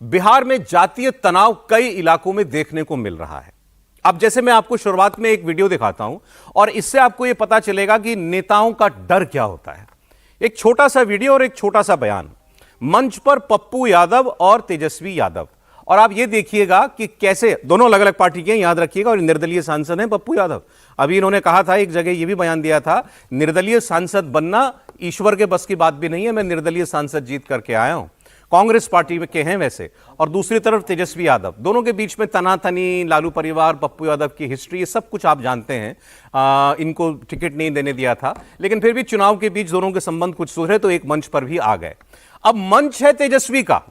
बिहार में जातीय तनाव कई इलाकों में देखने को मिल रहा है। अब जैसे मैं आपको शुरुआत में एक वीडियो दिखाता हूं और इससे आपको यह पता चलेगा कि नेताओं का डर क्या होता है। एक छोटा सा वीडियो और एक छोटा सा बयान। मंच पर पप्पू यादव और तेजस्वी यादव, और आप ये देखिएगा कि कैसे दोनों अलग अलग पार्टी के, याद रखिएगा, और निर्दलीय सांसद हैं पप्पू यादव। अभी इन्होंने कहा था, एक जगह ये भी बयान दिया था, निर्दलीय सांसद बनना ईश्वर के बस की बात भी नहीं है, मैं निर्दलीय सांसद जीत करके आया हूं। कांग्रेस पार्टी में के हैं वैसे, और दूसरी तरफ तेजस्वी यादव। दोनों के बीच में तनातनी, लालू परिवार, पप्पू यादव की हिस्ट्री, ये सब कुछ आप जानते हैं। इनको टिकट नहीं देने दिया था, लेकिन फिर भी चुनाव के बीच दोनों के संबंध कुछ सुधरे तो एक मंच पर भी आ गए। अब मंच है तेजस्वी का,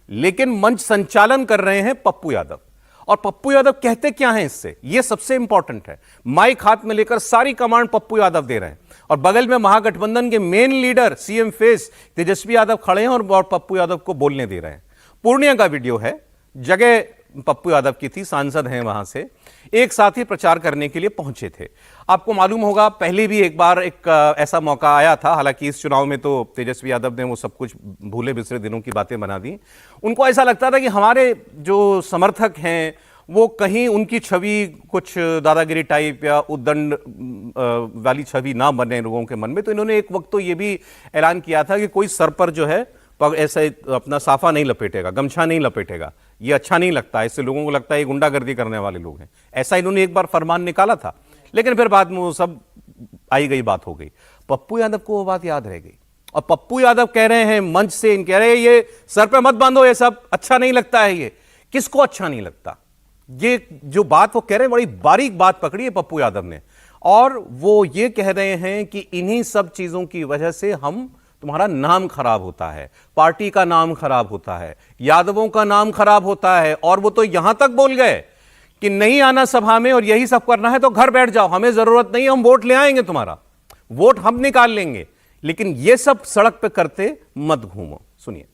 लेकिन मंच संचालन कर रहे हैं पप्पू यादव। और पप्पू यादव कहते क्या हैं इससे, यह सबसे इंपॉर्टेंट है। माइक हाथ में लेकर सारी कमांड पप्पू यादव दे रहे हैं, और बगल में महागठबंधन के main leader, CM face Tejashwi Yadav खड़े हैं और पप्पू यादव को बोलने दे रहे हैं। पूर्णिया का वीडियो है, जगह पप्पू यादव की थी, सांसद हैं वहां से, एक साथ ही प्रचार करने के लिए पहुंचे थे। आपको मालूम होगा, पहले भी एक बार एक ऐसा मौका आया था, हालांकि इस चुनाव में तो तेजस्वी यादव ने वो सब कुछ भूले बिसरे दिनों की बातें बना दी। उनको ऐसा लगता था कि हमारे जो समर्थक हैं वो कहीं उनकी छवि कुछ दादागिरी टाइप या उद्दंड वाली छवि ना बने लोगों के मन में। तो इन्होंने एक वक्त तो ये भी ऐलान किया था कि कोई सर पर जो है ऐसा अपना साफा नहीं लपेटेगा, गमछा नहीं लपेटेगा, ये अच्छा नहीं लगता, इससे लोगों को लगता है ये गुंडागर्दी करने वाले लोग हैं। ऐसा इन्होंने एक बार फरमान निकाला था, लेकिन फिर बाद में वो सब आई गई बात हो गई। पप्पू यादव को वो बात याद रह गई, और पप्पू यादव कह रहे हैं मंच से, इन कह रहे हैं ये सर पे मत बांधो, ये सब अच्छा नहीं लगता है। ये किसको अच्छा नहीं लगता? ये जो बात वो कह रहे हैं, बड़ी बारीक बात पकड़ी है पप्पू यादव ने, और वो ये कह रहे हैं कि इन्हीं सब चीजों की वजह से तुम्हारा नाम खराब होता है, पार्टी का नाम खराब होता है, यादवों का नाम खराब होता है। और वो तो यहां तक बोल गए कि नहीं आना सभा में और यही सब करना है तो घर बैठ जाओ, हमें जरूरत नहीं, हम वोट ले आएंगे, तुम्हारा वोट हम निकाल लेंगे, लेकिन ये सब सड़क पे करते मत घूमो। सुनिए।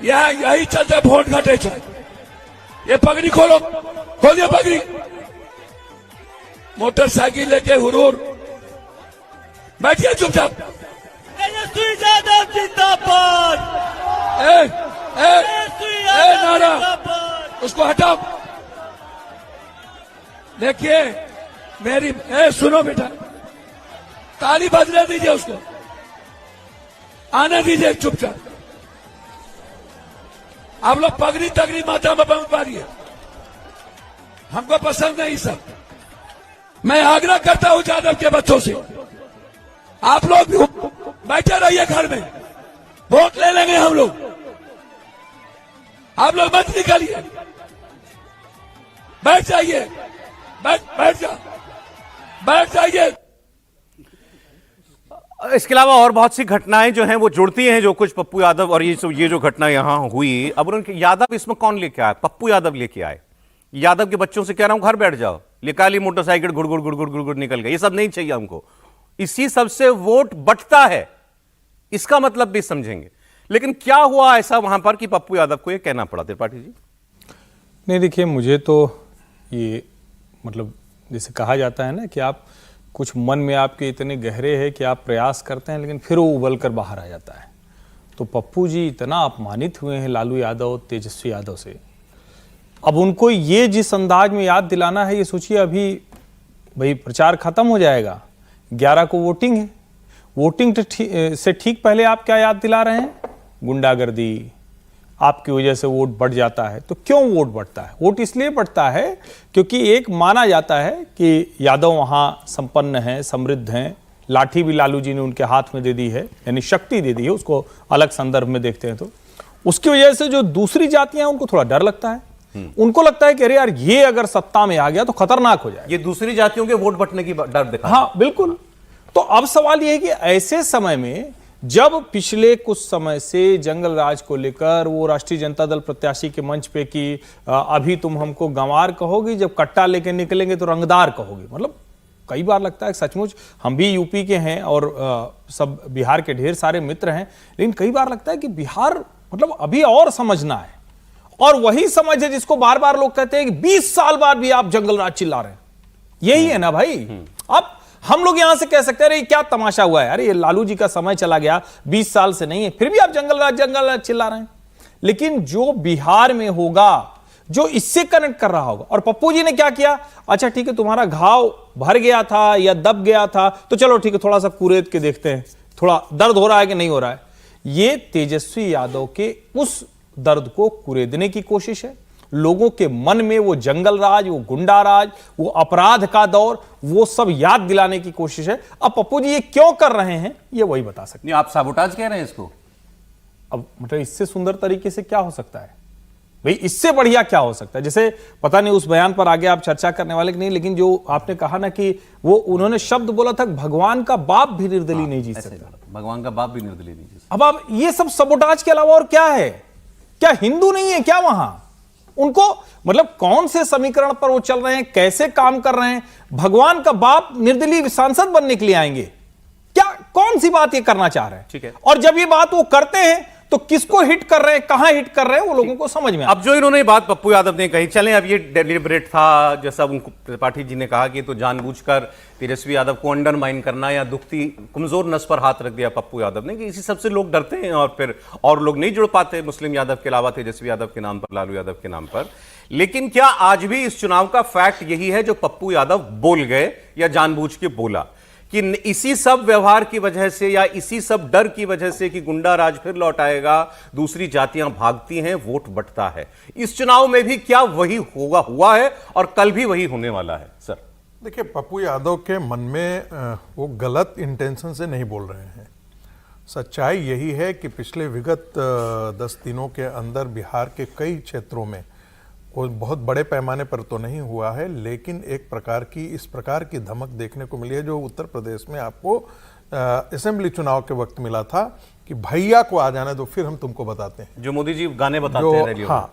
यही चलते वोट घटे, ये पगड़ी खोलो, खोलिए पगड़ी, मोटरसाइकिल लेके हुरूर बैठिए चुपचाप। तेजस्वी यादव जिंदाबाद, नारा उसको हटाओ। देखिए मेरी, सुनो बेटा, ताली बजने दीजिए, उसको आने दीजिए चुपचाप। आप लोग पगड़ी तगड़ी माथा में पहुंच पा रही है, हमको पसंद नहीं सब। मैं आग्रह करता हूं यादव के बच्चों से, आप लोग बैठे रहिए घर में, वोट ले लेंगे हम लोग, आप लोग मत निकलिए, बैठ जाइए, बैठ जाइए। इसके अलावा और बहुत सी घटनाएं जो हैं वो जुड़ती हैं, जो कुछ पप्पू यादव और ये जो घटना यहां हुई। अब उनके यादव इसमें कौन लेके आए? पप्पू यादव लेके आए। यादव के बच्चों से कह रहा हूं घर बैठ जाओ, निकाली मोटरसाइकिल, गुड़ गुड़ निकल गए। ये सब नहीं चाहिए हमको, इसी सबसे वोट बंटता है, इसका मतलब भी समझेंगे। लेकिन क्या हुआ ऐसा वहां पर कि पप्पू यादव को ये कहना पड़ा? त्रिपाठी जी। नहीं, देखिए, मुझे तो ये मतलब जैसे कहा जाता है ना कि आप कुछ मन में आपके इतने गहरे हैं कि आप प्रयास करते हैं लेकिन फिर वो उबल कर बाहर आ जाता है। तो पप्पू जी इतना अपमानित हुए हैं लालू यादव, तेजस्वी यादव से। अब उनको ये जिस अंदाज में याद दिलाना है, ये सोचिए, अभी भाई प्रचार खत्म हो जाएगा, 11 को वोटिंग है, वोटिंग से ठीक पहले आप क्या याद दिला रहे हैं? गुंडागर्दी, आपकी वजह से वोट बढ़ जाता है। तो क्यों वोट बढ़ता है? वोट इसलिए बढ़ता है क्योंकि एक माना जाता है कि यादव वहां संपन्न हैं, समृद्ध हैं, लाठी भी लालू जी ने उनके हाथ में दे दी है, यानी शक्ति दे दी है, उसको अलग संदर्भ में देखते हैं। तो उसकी वजह से जो दूसरी जातियां हैं उनको थोड़ा डर लगता है, उनको लगता है कि अरे यार, ये अगर सत्ता में आ गया तो खतरनाक हो जाए। ये दूसरी जातियों के वोट बंटने की डर दिखा। हाँ बिल्कुल। तो अब सवाल यह है कि ऐसे समय में जब पिछले कुछ समय से जंगल राज को लेकर वो राष्ट्रीय जनता दल प्रत्याशी के मंच पे कि अभी तुम हमको गंवार कहोगी, जब कट्टा लेके निकलेंगे तो रंगदार कहोगी, मतलब कई बार लगता है सचमुच, हम भी यूपी के हैं और सब बिहार के ढेर सारे मित्र हैं, लेकिन कई बार लगता है कि बिहार मतलब अभी और समझना है। और वही समझ है जिसको बार बार लोग कहते हैं कि 20 साल बाद भी आप जंगल राज चिल्ला रहे हैं। यही है ना भाई। अब हम लोग यहां से कह सकते हैं अरे क्या तमाशा हुआ है, अरे ये लालू जी का समय चला गया, 20 साल से नहीं है, फिर भी आप जंगल राज चिल्ला रहे हैं। लेकिन जो बिहार में होगा, जो इससे कनेक्ट कर रहा होगा। और पप्पू जी ने क्या किया, अच्छा ठीक है तुम्हारा घाव भर गया था या दब गया था तो चलो ठीक है थोड़ा सा कुरेद के देखते हैं, थोड़ा दर्द हो रहा है कि नहीं हो रहा है। ये तेजस्वी यादव के उस दर्द को कुरेदने की कोशिश है। लोगों के मन में वो जंगल राज, वो गुंडा राज, वो अपराध का दौर, वो सब याद दिलाने की कोशिश है। अब पप्पू जी ये क्यों कर रहे हैं ये वही बता सकते हैं। आप साबोटाज कह रहे हैं इसको? अब मतलब इससे सुंदर तरीके से क्या हो सकता है भाई, इससे बढ़िया क्या हो सकता है? जैसे पता नहीं उस बयान पर आगे आप चर्चा करने वाले कि नहीं, लेकिन जो आपने कहा ना कि वो उन्होंने शब्द बोला था, भगवान का बाप भी निर्दलीय नहीं जीत सकता। भगवान का बाप भी निर्दलीय नहीं जीत सकता। अब आप ये सब सबोटाज के अलावा और क्या है? क्या हिंदू नहीं है क्या वहां? उनको मतलब कौन से समीकरण पर वो चल रहे हैं, कैसे काम कर रहे हैं? भगवान का बाप निर्दलीय सांसद बनने के लिए आएंगे क्या? कौन सी बात ये करना चाह रहे हैं? ठीक है। और जब ये बात वो करते हैं तो किसको हिट कर रहे हैं, कहां हिट कर रहे हैं, वो लोगों को समझ में। अब जो इन्होंने बात पप्पू यादव ने कही, चलें अब ये डेलिबरेट था, जैसा उनको त्रिपाठी जी ने कहा कि तो जानबूझकर तेजस्वी यादव को अंडरमाइन करना या दुखती कमजोर नस पर हाथ रख दिया पप्पू यादव ने, कि इसी सबसे लोग डरते हैं और फिर और लोग नहीं जुड़ पाते मुस्लिम यादव के अलावा तेजस्वी यादव के नाम पर, लालू यादव के नाम पर। लेकिन क्या आज भी इस चुनाव का फैक्ट यही है जो पप्पू यादव बोल गए या जानबूझ के बोला, कि इसी सब व्यवहार की वजह से या इसी सब डर की वजह से कि गुंडा राज फिर लौट आएगा, दूसरी जातियां भागती हैं, वोट बढ़ता है? इस चुनाव में भी क्या वही हुआ है और कल भी वही होने वाला है? सर देखिए, पप्पू यादव के मन में वो गलत इंटेंशन से नहीं बोल रहे हैं। सच्चाई यही है कि पिछले विगत 10 दिनों के अंदर बिहार के कई क्षेत्रों में कोई बहुत बड़े पैमाने पर तो नहीं हुआ है, लेकिन एक प्रकार की इस प्रकार की धमक देखने को मिली है जो उत्तर प्रदेश में आपको असेंबली चुनाव के वक्त मिला था कि भैया को आ जाने दो फिर हम तुमको बताते हैं, जो मोदी जी गाने बताते हैं रेडियो में। हाँ,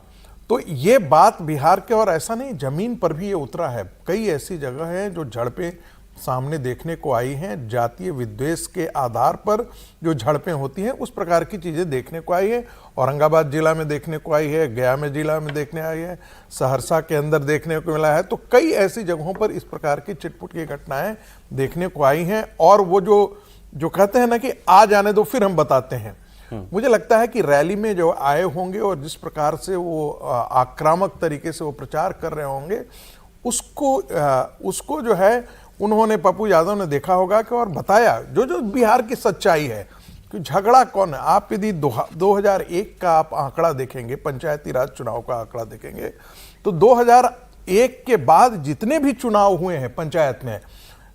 तो ये बात बिहार के, और ऐसा नहीं जमीन पर भी ये उतरा है। कई ऐसी जगह हैं जो झड़पें सामने देखने को आई हैं, जातीय विद्वेष के आधार पर जो झड़पें होती हैं उस प्रकार की चीजें देखने को आई है। औरंगाबाद जिला में देखने को आई है, गया में जिला में देखने आई है, सहरसा के अंदर देखने को मिला है। तो कई ऐसी जगहों पर इस प्रकार की चिटपुट की घटनाएं देखने को आई हैं। और वो जो कहते हैं ना कि आ जाने दो फिर हम बताते हैं, मुझे लगता है कि रैली में जो आए होंगे और जिस प्रकार से वो आक्रामक तरीके से वो प्रचार कर रहे होंगे, उसको जो है उन्होंने, पप्पू यादव ने देखा होगा कि और बताया जो बिहार की सच्चाई है कि झगड़ा कौन है। आप यदि 2001 का आप आंकड़ा देखेंगे, पंचायती राज चुनाव का आंकड़ा देखेंगे, तो 2001 के बाद जितने भी चुनाव हुए हैं पंचायत में,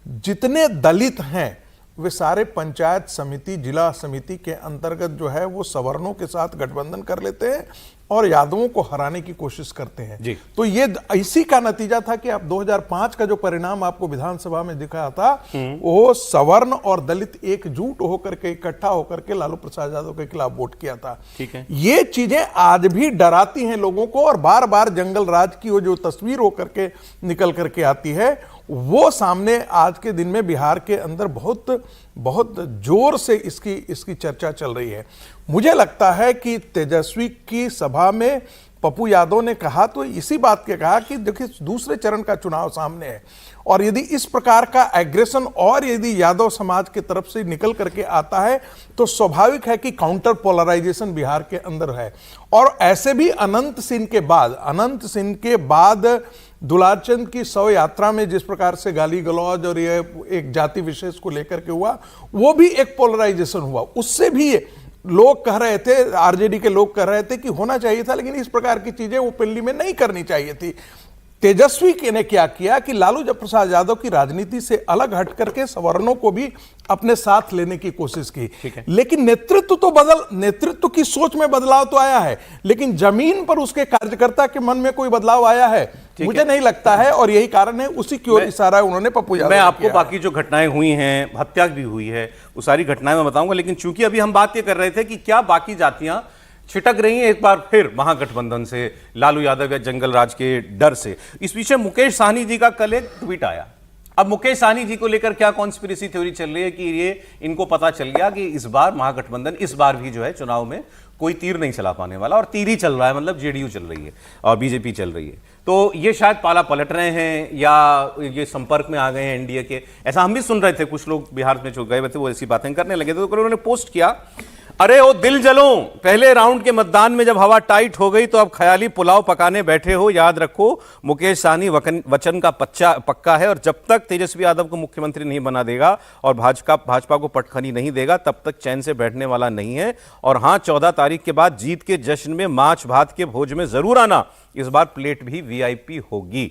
जितने दलित हैं वे सारे पंचायत समिति, जिला समिति के अंतर्गत जो है वो सवर्णों के साथ गठबंधन कर लेते हैं और यादवों को हराने की कोशिश करते हैं जी। तो ये इसी का नतीजा था कि आप 2005 का जो परिणाम आपको विधानसभा में दिखा था, वो सवर्ण और दलित एकजुट होकर के, इकट्ठा होकर के लालू प्रसाद यादव के खिलाफ वोट किया था। ठीक है, ये चीजें आज भी डराती हैं लोगों को, और बार बार जंगल राज की वो जो तस्वीर होकर के निकल करके आती है वो सामने आज के दिन में बिहार के अंदर बहुत जोर से इसकी चर्चा चल रही है। मुझे लगता है कि तेजस्वी की सभा में पप्पू यादव ने कहा तो इसी बात के कहा कि देखिए दूसरे चरण का चुनाव सामने है, और यदि इस प्रकार का एग्रेशन और यदि यादव समाज की तरफ से निकल करके आता है तो स्वाभाविक है कि काउंटर पोलराइजेशन बिहार के अंदर है। और ऐसे भी अनंत सिंह के बाद दुलारचंद की शव यात्रा में जिस प्रकार से गाली गलौज और ये एक जाति विशेष को लेकर के हुआ, वो भी एक पोलराइजेशन हुआ। उससे भी लोग कह रहे थे, आरजेडी के लोग कह रहे थे कि होना चाहिए था, लेकिन इस प्रकार की चीजें ओपनली में नहीं करनी चाहिए थी। तेजस्वी ने क्या किया कि लालू प्रसाद यादव की राजनीति से अलग हट करके सवर्णों को भी अपने साथ लेने की कोशिश की। लेकिन नेतृत्व की सोच में बदलाव तो आया है, लेकिन जमीन पर उसके कार्यकर्ता के मन में कोई बदलाव आया है मुझे नहीं लगता है, और यही कारण है, उसी की ओर इशारा उन्होंने पप्पू यादव। मैं आपको बाकी जो घटनाएं हुई हैं, हत्या भी हुई है, वो सारी घटनाएं मैं बताऊंगा, लेकिन चूंकि अभी हम बात ये कर रहे थे कि क्या बाकी जातियां छिटक रही हैं एक बार फिर महागठबंधन से, लालू यादव या जंगल राज के डर से। इस पीछे मुकेश साहनी जी का कल एक ट्वीट आया। अब मुकेश साहनी जी को लेकर क्या कॉन्स्पिरेसी थ्योरी चल रही है कि ये इनको पता चल गया कि इस बार महागठबंधन इस बार भी जो है चुनाव में कोई तीर नहीं चला पाने वाला, और तीर ही चल रहा है, मतलब जेडीयू चल रही है और बीजेपी चल रही है। तो ये शायद पाला पलट रहे हैं या ये संपर्क में आ गए हैं एनडीए के, ऐसा हम भी सुन रहे थे। कुछ लोग बिहार में जो गए थे वो ऐसी बातें करने लगे थे। तो उन्होंने पोस्ट किया, अरे ओ दिल जलों, पहले राउंड के मतदान में जब हवा टाइट हो गई तो अब ख्याली पुलाव पकाने बैठे हो। याद रखो, मुकेश सहनी वचन का पक्का है, और जब तक तेजस्वी यादव को मुख्यमंत्री नहीं बना देगा और भाजपा को पटखनी नहीं देगा, तब तक चैन से बैठने वाला नहीं है। और हां, 14 तारीख के बाद जीत के जश्न में माछ भात के भोज में जरूर आना। इस बार प्लेट भी वीआईपी होगी।